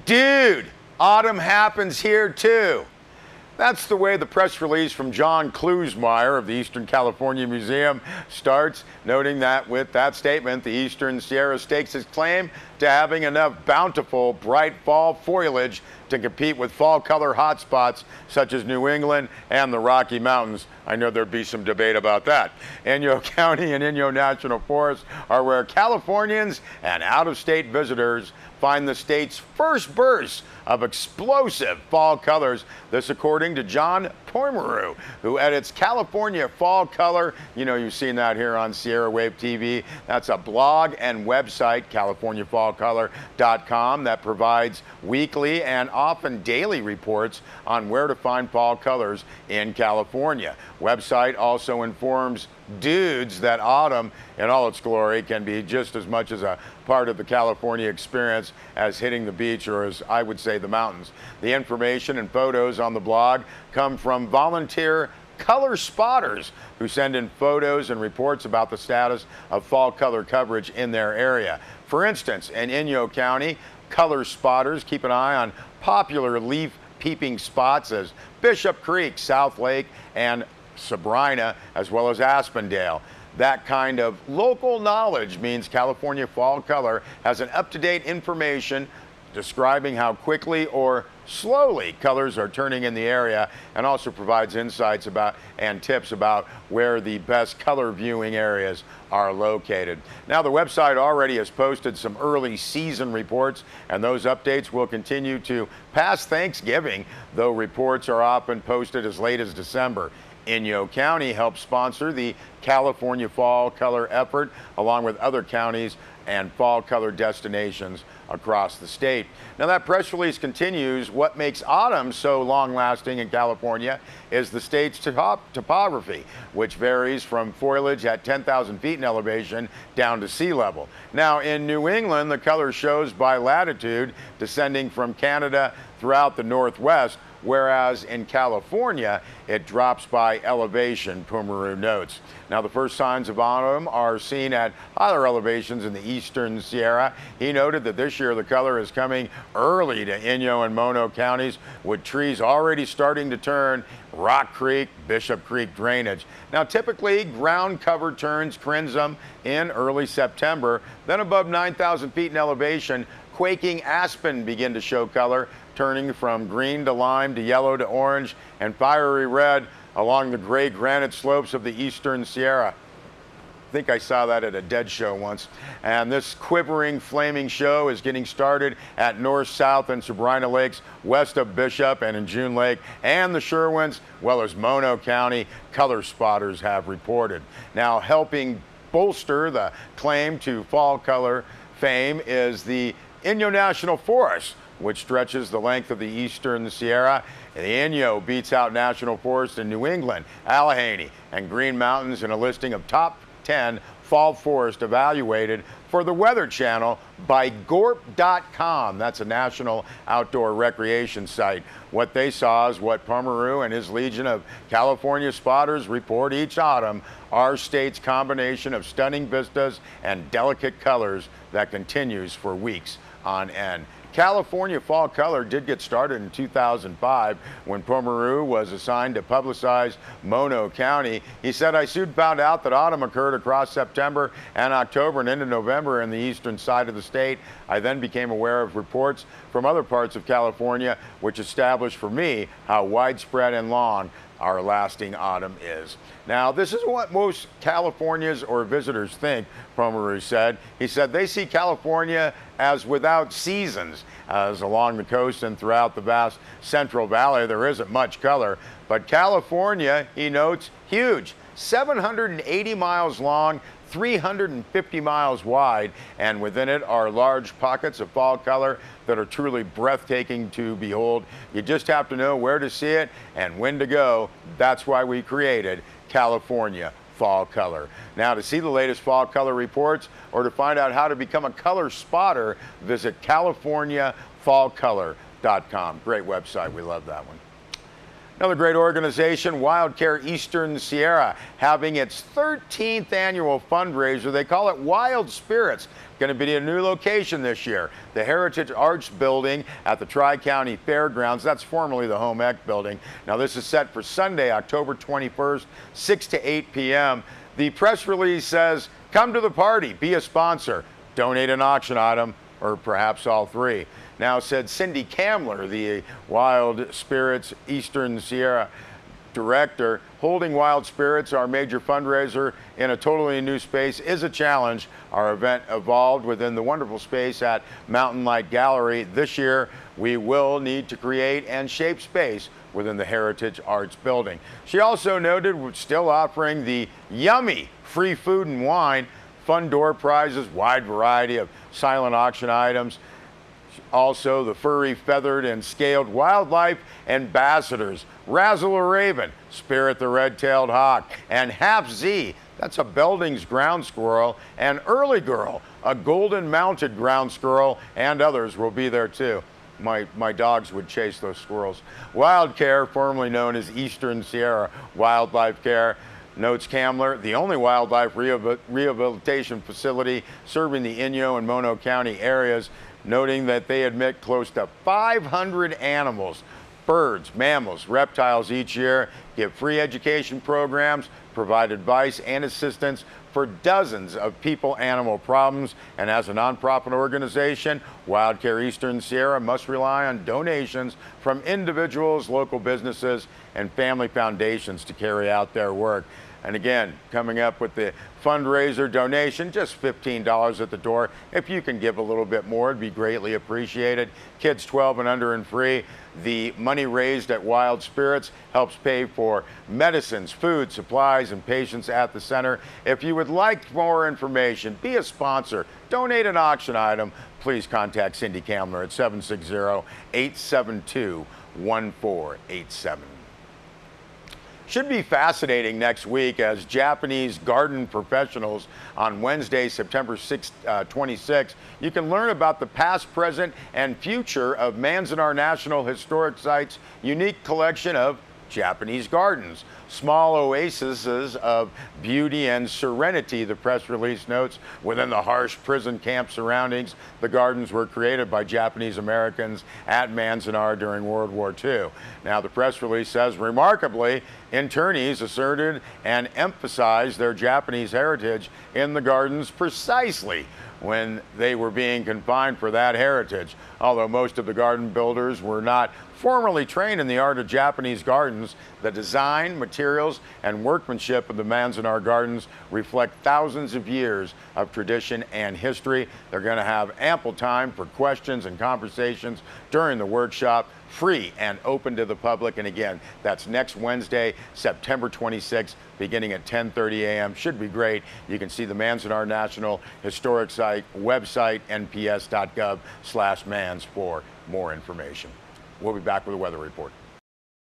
Dude, autumn happens here too. That's the way the press release from John Klusmeyer of the Eastern California Museum starts, noting that with that statement, the Eastern Sierra stakes its claim to having enough bountiful, bright fall foliage to compete with fall color hotspots such as New England and the Rocky Mountains. I know there'd be some debate about that. Inyo County and Inyo National Forest are where Californians and out-of-state visitors find the state's first burst of explosive fall colors. This according to John Pomeroy, who edits California Fall Color. You know, you've seen that here on Sierra Wave TV. That's a blog and website, CaliforniaFallColor.com, that provides weekly and often daily reports on where to find fall colors in California. Website also informs dudes that autumn in all its glory can be just as much as a part of the California experience as hitting the beach, or as I would say, the mountains. The information and photos on the blog come from volunteer color spotters who send in photos and reports about the status of fall color coverage in their area. For instance, in Inyo County, color spotters keep an eye on popular leaf peeping spots as Bishop Creek, South Lake, and Sabrina, as well as Aspendale. That kind of local knowledge means California Fall Color has an up-to-date information describing how quickly or slowly colors are turning in the area, and also provides insights about and tips about where the best color viewing areas are located. Now, the website already has posted some early season reports, and those updates will continue to past Thanksgiving, though reports are often posted as late as December. Inyo County helps sponsor the California Fall Color effort, along with other counties and fall color destinations across the state. Now, that press release continues. What makes autumn so long-lasting in California is the state's topography, which varies from foliage at 10,000 feet in elevation down to sea level. Now, in New England, the color shows by latitude, descending from Canada throughout the Northwest, whereas in California, it drops by elevation, Pomeroy notes. Now, the first signs of autumn are seen at higher elevations in the Eastern Sierra. He noted that this year the color is coming early to Inyo and Mono counties, with trees already starting to turn Rock Creek, Bishop Creek drainage. Now, typically, ground cover turns crimson in early September. Then above 9,000 feet in elevation, quaking aspen begin to show color, turning from green to lime to yellow to orange and fiery red along the gray granite slopes of the Eastern Sierra. I think I saw that at a Dead show once. And this quivering, flaming show is getting started at North, South, and Sabrina Lakes, west of Bishop and in June Lake, and the Sherwins, well as Mono County, color spotters have reported. Now, helping bolster the claim to fall color fame is the Inyo National Forest, which stretches the length of the Eastern Sierra. The Inyo beats out National Forest in New England, Allegheny, and Green Mountains in a listing of top 10 fall forest evaluated for the Weather Channel by gorp.com. That's a national outdoor recreation site. What they saw is what Pomeroy and his legion of California spotters report each autumn, our state's combination of stunning vistas and delicate colors that continues for weeks on end. California Fall Color did get started in 2005 when Pomeroy was assigned to publicize Mono County. He said, I soon found out that autumn occurred across September and October and into November in the eastern side of the state. I then became aware of reports from other parts of California, which established for me how widespread and long our lasting autumn is. Now, this is what most Californians or visitors think, Pomeroy said. He said they see California as without seasons, as along the coast and throughout the vast Central Valley there isn't much color. But California, he notes, huge, 780 miles long, 350 miles wide, and within it are large pockets of fall color that are truly breathtaking to behold. You just have to know where to see it and when to go. That's why we created California Fall Color. Now, to see the latest fall color reports or to find out how to become a color spotter, visit CaliforniaFallColor.com. Great website. We love that one. Another great organization, Wild Care Eastern Sierra, having its 13th annual fundraiser. They call it Wild Spirits. Going to be a new location this year, the Heritage Arts Building at the Tri-County Fairgrounds. That's formerly the Home Ec Building. Now this is set for Sunday, October 21st, 6 to 8 p.m. The press release says, come to the party, be a sponsor, donate an auction item, or perhaps all three. Now, said Cindy Kamler, the Wild Spirits Eastern Sierra director, holding Wild Spirits, our major fundraiser, in a totally new space is a challenge. Our event evolved within the wonderful space at Mountain Light Gallery. This year, we will need to create and shape space within the Heritage Arts Building. She also noted we're still offering the yummy free food and wine, fun door prizes, wide variety of silent auction items. Also, the furry, feathered, and scaled wildlife ambassadors, Razzle a Raven, Spirit the Red-tailed Hawk, and Half Z, that's a Belding's ground squirrel, and Early Girl, a golden-mounted ground squirrel, and others will be there too. My dogs would chase those squirrels. Wild Care, formerly known as Eastern Sierra Wildlife Care, notes Kamler, the only wildlife rehabilitation facility serving the Inyo and Mono County areas, noting that they admit close to 500 animals, birds, mammals, reptiles each year, give free education programs, provide advice and assistance for dozens of people-animal problems, and as a nonprofit organization, Wild Care Eastern Sierra must rely on donations from individuals, local businesses, and family foundations to carry out their work. And again, coming up with the fundraiser donation, just $15 at the door. If you can give a little bit more, it'd be greatly appreciated. Kids 12 and under and free. The money raised at Wild Spirits helps pay for medicines, food, supplies, and patients at the center. If you would like more information, be a sponsor, donate an auction item, please contact Cindy Kamler at 760-872-1487. Should be fascinating next week as Japanese garden professionals on Wednesday, September 26th. You can learn about the past, present, and future of Manzanar National Historic Site's unique collection of Japanese gardens. Small oases of beauty and serenity, the press release notes, within the harsh prison camp surroundings. The gardens were created by Japanese Americans at Manzanar during World War II. Now, the press release says, remarkably, internees asserted and emphasized their Japanese heritage in the gardens precisely when they were being confined for that heritage. Although most of the garden builders were not formally trained in the art of Japanese gardens, the design, materials, and workmanship of the Manzanar Gardens reflect thousands of years of tradition and history. They're going to have ample time for questions and conversations during the workshop, free and open to the public. And again, that's next Wednesday, September 26th, beginning at 10:30 a.m. Should be great. You can see the Manzanar National Historic Site website, nps.gov/mans, for more information. We'll be back with a weather report.